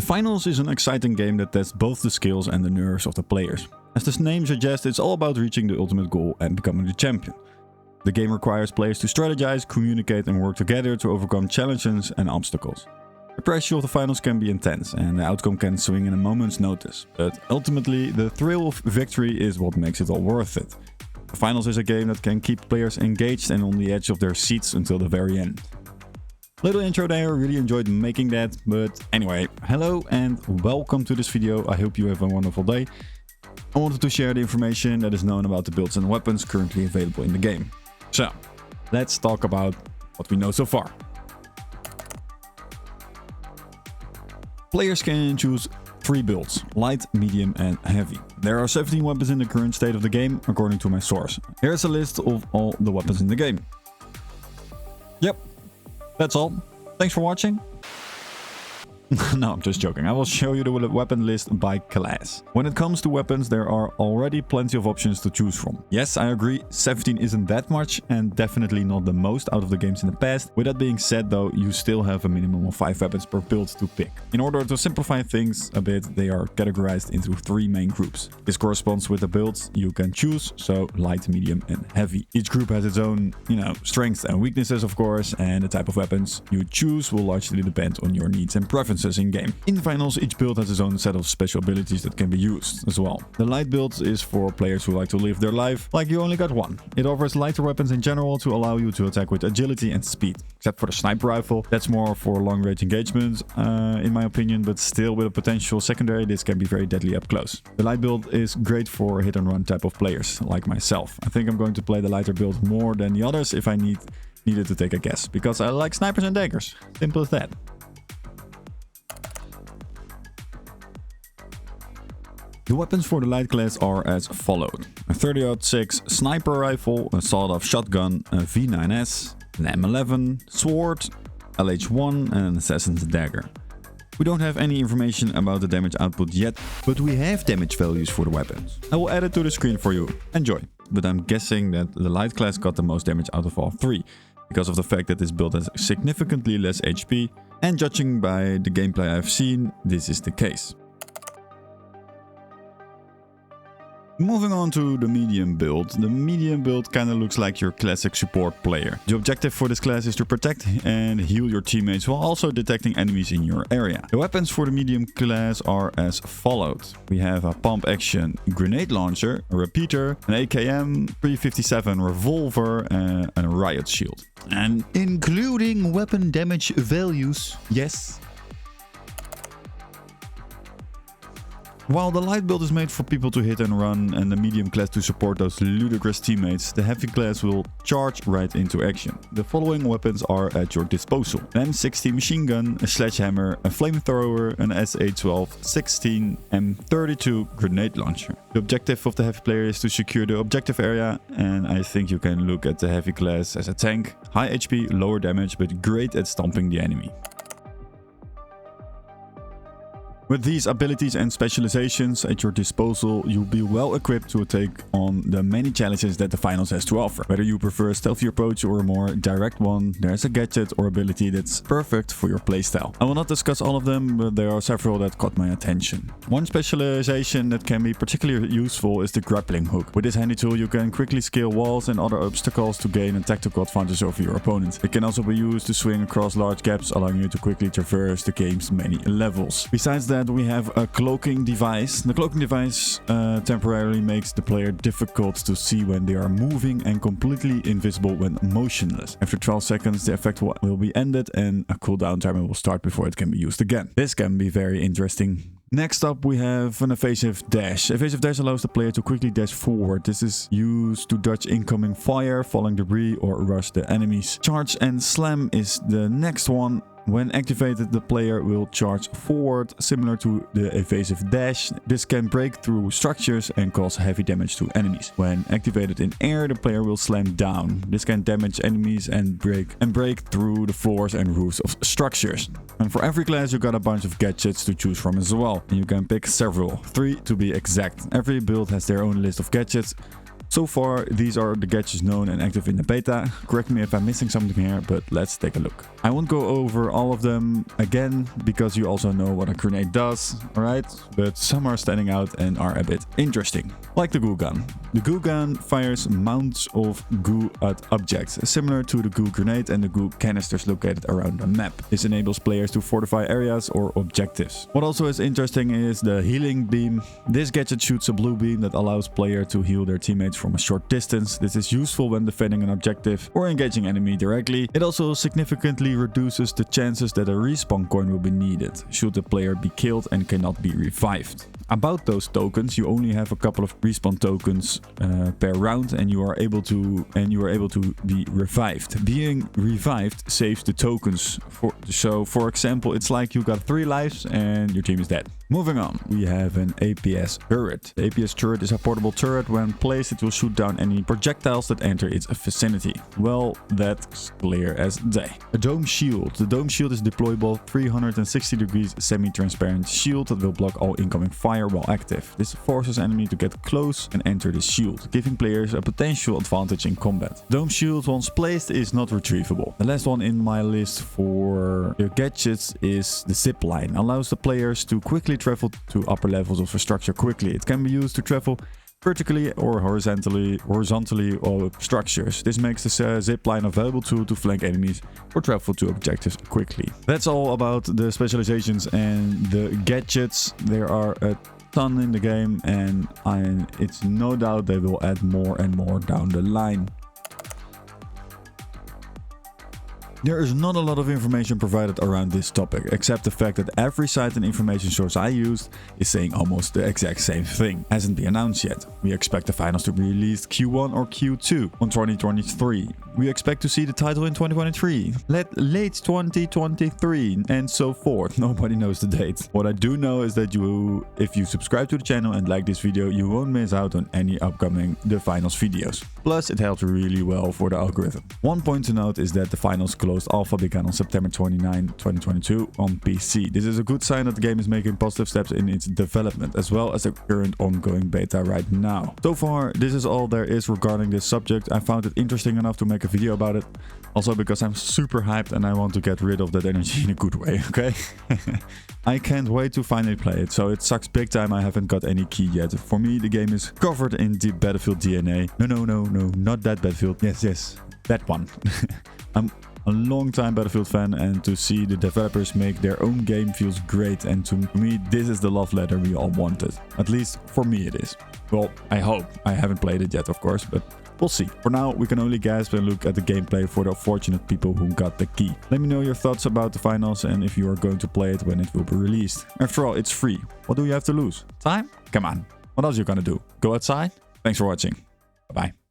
Finals is an exciting game that tests both the skills and the nerves of the players. As the name suggests, it's all about reaching the ultimate goal and becoming the champion. The game requires players to strategize, communicate and work together to overcome challenges and obstacles. The pressure of the finals can be intense and the outcome can swing in a moment's notice, but ultimately the thrill of victory is what makes it all worth it. The finals is a game that can keep players engaged and on the edge of their seats until the very end. Little intro there, really enjoyed making that, but anyway, hello and welcome to this video. I hope you have a wonderful day. I wanted to share the information that is known about the builds and weapons currently available in the game. So, let's talk about what we know so far. Players can choose 3 builds, light, medium and heavy. There are 17 weapons in the current state of the game, according to my source. Here's a list of all the weapons in the game. Yep, that's all. Thanks for watching. No, I'm just joking. I will show you the weapon list by class. When it comes to weapons, there are already plenty of options to choose from. Yes, I agree, 17 isn't that much and definitely not the most out of the games in the past. With that being said though, you still have a minimum of 5 weapons per build to pick. In order to simplify things a bit, they are categorized into 3 main groups. This corresponds with the builds you can choose, so light, medium and heavy. Each group has its own, strengths and weaknesses of course, and the type of weapons you choose will largely depend on your needs and preferences in-game. In finals, each build has its own set of special abilities that can be used as well. The light build is for players who like to live their life like you only got one. It offers lighter weapons in general to allow you to attack with agility and speed. Except for the sniper rifle, that's more for long-range engagements, in my opinion, but still with a potential secondary, this can be very deadly up close. The light build is great for hit-and-run type of players, like myself. I think I'm going to play the lighter build more than the others if I needed to take a guess, because I like snipers and daggers. Simple as that. The weapons for the light class are as followed: a 30-06 sniper rifle, a sawed-off shotgun, a V9S, an M11, sword, LH1 and an assassin's dagger. We don't have any information about the damage output yet, but we have damage values for the weapons. I will add it to the screen for you. Enjoy! But I'm guessing that the light class got the most damage out of all 3, because of the fact that this build has significantly less HP, and judging by the gameplay I've seen, this is the case. Moving on to the medium build. The medium build kinda looks like your classic support player. The objective for this class is to protect and heal your teammates while also detecting enemies in your area. The weapons for the medium class are as followed. We have a pump action grenade launcher, a repeater, an AKM, 357 revolver and a riot shield. And including weapon damage values, yes. While the light build is made for people to hit and run and the medium class to support those ludicrous teammates, the heavy class will charge right into action. The following weapons are at your disposal: an M60 machine gun, a sledgehammer, a flamethrower, an SA-12-16, M32 grenade launcher. The objective of the heavy player is to secure the objective area, and I think you can look at the heavy class as a tank, high HP, lower damage, but great at stomping the enemy. With these abilities and specializations at your disposal, you'll be well equipped to take on the many challenges that the finals has to offer. Whether you prefer a stealthy approach or a more direct one, there's a gadget or ability that's perfect for your playstyle. I will not discuss all of them, but there are several that caught my attention. One specialization that can be particularly useful is the grappling hook. With this handy tool, you can quickly scale walls and other obstacles to gain a tactical advantage over your opponent. It can also be used to swing across large gaps, allowing you to quickly traverse the game's many levels. Besides that, we have a cloaking device. The cloaking device temporarily makes the player difficult to see when they are moving and completely invisible when motionless. After 12 seconds, the effect will be ended and a cooldown timer will start before it can be used again. This can be very interesting. Next up, we have an evasive dash. Evasive dash allows the player to quickly dash forward. This is used to dodge incoming fire, falling debris, or rush the enemies. Charge and slam is the next one. When activated, the player will charge forward, similar to the evasive dash. This can break through structures and cause heavy damage to enemies. When activated in air, the player will slam down. This can damage enemies and break through the floors and roofs of structures. And for every class, you got a bunch of gadgets to choose from as well. And you can pick several, 3 to be exact. Every build has their own list of gadgets, So far, these are the gadgets known and active in the beta. Correct me if I'm missing something here, but let's take a look. I won't go over all of them again, because you also know what a grenade does, alright? But some are standing out and are a bit interesting. Like the goo gun. The goo gun fires mounts of goo at objects, similar to the goo grenade and the goo canisters located around the map. This enables players to fortify areas or objectives. What also is interesting is the healing beam. This gadget shoots a blue beam that allows players to heal their teammates from a short distance. This is useful when defending an objective or engaging enemy directly. It also significantly reduces the chances that a respawn coin will be needed, should the player be killed and cannot be revived. About those tokens, you only have a couple of respawn tokens per round, and you are able to be revived. Being revived saves the tokens. So for example, it's like you got 3 lives and your team is dead. Moving on, we have an APS turret. The APS turret is a portable turret. When placed, it will shoot down any projectiles that enter its vicinity. Well, that's clear as day. A dome shield. The dome shield is deployable 360 degrees semi-transparent shield that will block all incoming fire while active. This forces enemy to get close and enter the shield, giving players a potential advantage in combat. Dome shield, once placed, is not retrievable. The last one in my list for the gadgets is the zip line. Allows the players to quickly travel to upper levels of a structure quickly. It can be used to travel vertically or horizontally over structures. This makes the zip line a valuable tool to flank enemies or travel to objectives quickly. That's all about the specializations and the gadgets. There are a ton in the game, and it's no doubt they will add more and more down the line. There is not a lot of information provided around this topic, except the fact that every site and information source I used is saying almost the exact same thing. Hasn't been announced yet. We expect the finals to be released Q1 or Q2 on 2023. We expect to see the title in 2023, late 2023, and so forth. Nobody knows the date. What I do know is that if you subscribe to the channel and like this video, you won't miss out on any upcoming The Finals videos. Plus, it helps really well for the algorithm. One point to note is that the finals closed alpha began on September 29, 2022 on PC. This is a good sign that the game is making positive steps in its development, as well as the current ongoing beta right now. So far, this is all there is regarding this subject. I found it interesting enough to make a video about it. Also because I'm super hyped and I want to get rid of that energy in a good way, okay? I can't wait to finally play it, so it sucks big time I haven't got any key yet. For me, the game is covered in deep Battlefield DNA. No, not that Battlefield. Yes, that one. I'm a long-time Battlefield fan, and to see the developers make their own game feels great, and to me this is the love letter we all wanted. At least for me it is. Well, I hope. I haven't played it yet, of course, but we'll see. For now, we can only gasp and look at the gameplay for the fortunate people who got the key. Let me know your thoughts about the finals and if you are going to play it when it will be released. After all, it's free. What do you have to lose? Time? Come on. What else are you gonna do? Go outside? Thanks for watching. Bye-bye.